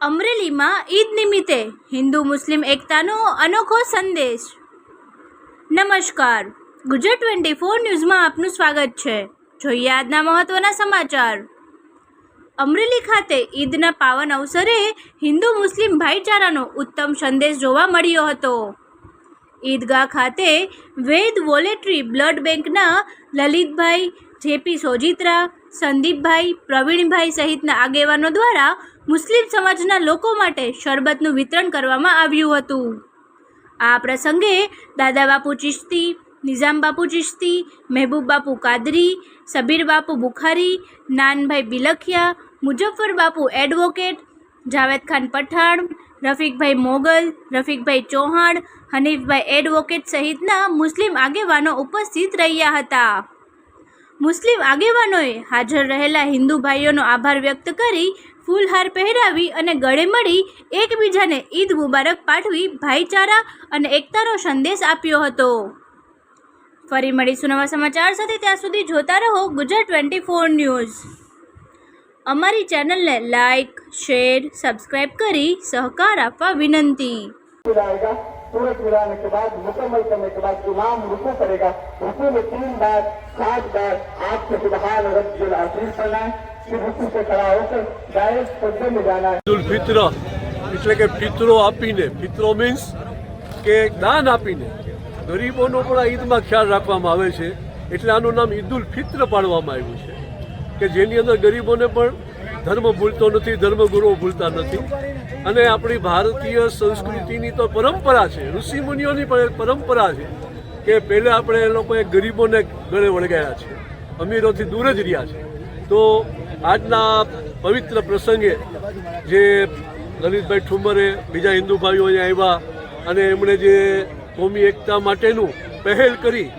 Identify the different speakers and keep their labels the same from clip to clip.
Speaker 1: અમરેલીમાં ઈદ નિમિત્તે હિન્દુ મુસ્લિમ એકતાનો અનોખો સંદેશ। નમસ્કાર, ગુજરાત 24 ન્યૂઝમાં આપનું સ્વાગત છે। જોઈએ આજના મહત્વના સમાચાર। અમરેલી ખાતે ઈદના પાવન અવસરે હિન્દુ મુસ્લિમ ભાઈચારાનો ઉત્તમ સંદેશ જોવા મળ્યો હતો। ઈદગાહ ખાતે વેદ વોલેટરી બ્લડ બેંકના લલિતભાઈ, જેપી સોજિત્રા, સંદીપભાઈ, પ્રવીણભાઈ સહિતના આગેવાનો દ્વારા મુસ્લિમ સમાજના લોકો માટે શરબતનું વિતરણ કરવામાં આવ્યું હતું। આ પ્રસંગે દાદા બાપુ ચિશ્તી, નિઝામ બાપુ ચિશ્તી, મહેબૂબ બાપુ કાદરી, સબીર બાપુ બુખારી, નાનભાઈ બિલખિયા, મુજફ્ફર બાપુ એડવોકેટ, જાવેદ ખાન પઠાણ, રફીકભાઈ મોગલ, રફીકભાઈ ચૌહાણ, હનીફભાઈ એડવોકેટ સહિતના મુસ્લિમ આગેવાનો ઉપસ્થિત રહ્યા હતા। મુસ્લિમ આગેવાનોએ હાજર રહેલા હિન્દુ ભાઈઓનો આભાર વ્યક્ત કરી ફૂલહાર પહેરાવી અને ગળે મળી એકબીજાને ઈદ મુબારક પાઠવી ભાઈચારા અને એકતાનો સંદેશ આપ્યો હતો। ફરી મળીશું નવા સમાચાર સાથે, ત્યાં સુધી જોતા રહો ગુજરાત 24 ન્યૂઝ। અમારી ચેનલને લાઇક, શેર, સબસ્ક્રાઇબ કરી સહકાર આપવા વિનંતી।
Speaker 2: सूरज गिराने के बाद मुकम्मल करने के बाद इमाम रुकू करेगा। रुकू में 3 बार 7 बार आपको सुबहान रब्बिल अज़ीम पढ़ना है। फिर रुकू से खड़ा होकर डायरेक्ट सजदे में जाना है।
Speaker 3: ईद उल फित्र એટલે કે ફિતરો આપીને, ફિતરો મીન્સ કે દાન આપીને ગરીબોનો પણ આ ઈદમાં ખ્યાલ રાખવામાં આવે છે, એટલે આનું નામ ઈદ ઉલ ફિત્ર પાડવામાં આવ્યું છે કે જેની અંદર ગરીબોને પણ ધર્મ ભૂલતો નથી, ધર્મગુરુઓ ભૂલતા નથી। અને આપણી ભારતીય સંસ્કૃતિની તો પરંપરા છે, ઋષિમુનિઓની પણ એક પરંપરા છે કે પહેલાં આપણે એ લોકોએ ગરીબોને ગળે વળગાયા છે, અમીરોથી દૂર જ રહ્યા છે। તો આજના પવિત્ર પ્રસંગે જે લલિતભાઈ ઠુમરે, બીજા હિન્દુ ભાઈઓ અહીંયા આવ્યા અને એમણે જે કોમી એકતા માટેનું પહેલ કરી,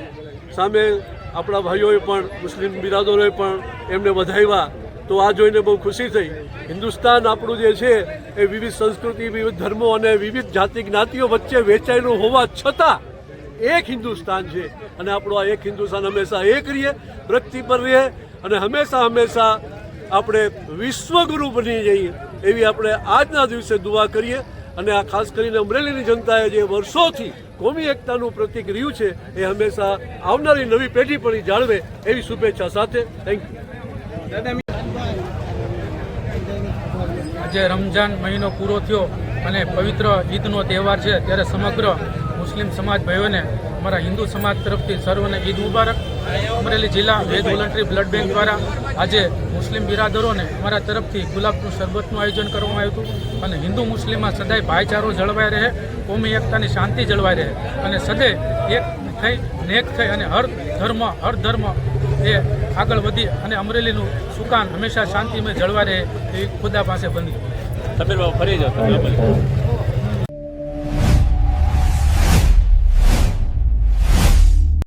Speaker 3: સામે આપણા ભાઈઓએ પણ, મુસ્લિમ બિરાદરોએ પણ એમને વધાવ્યા। તો આ જોઈને બહુ ખુશી થઈ। હિન્દુસ્તાન આપણું જે છે એ વિવિધ સંસ્કૃતિ, વિવિધ ધર્મો અને વિવિધ જાતિ જ્ઞાતિઓ વચ્ચે વહેંચાયેલું હોવા છતાં એક હિન્દુસ્તાન છે અને આપણું આ એક હિન્દુસ્તાન હંમેશા એક રહે, પ્રગતિ પર રહે અને હંમેશા આપણે વિશ્વગુરુ બની જઈએ એવી આપણે આજના દિવસે દુઆ કરીએ। અને આ ખાસ કરીને અમરેલીની જનતાએ જે વર્ષોથી કોમી એકતાનું પ્રતીક રહ્યું છે એ હંમેશા આવનારી નવી પેઢી પણ જાળવે એવી શુભેચ્છા સાથે થેન્ક યુ।
Speaker 4: આજે રમજાન મહિનો પૂરો થયો અને પવિત્ર ઈદનો તહેવાર છે, ત્યારે સમગ્ર મુસ્લિમ સમાજ ભાઈઓને અમારા હિન્દુ સમાજ તરફથી સર્વને ઈદ મુબારક। અમરેલી જિલ્લા વેદ વોલન્ટરી બ્લડ બેંક દ્વારા આજે મુસ્લિમ બિરાદરોને અમારા તરફથી ગુલાબનું શરબતનું આયોજન કરવામાં આવ્યું હતું અને હિન્દુ મુસ્લિમમાં સદાય ભાઈચારો જળવાઈ રહે, કોમી એકતાની શાંતિ જળવાઈ રહે અને સદે એક થઈ, નેક થઈ અને હર ધર્મ એ આગળ વધી અને અમરેલીનું સુકાન હંમેશા શાંતિમય જળવાઈ રહે એવી ખુદા પાસે બની।
Speaker 5: સમીર બાબુ ફરી જાઓ।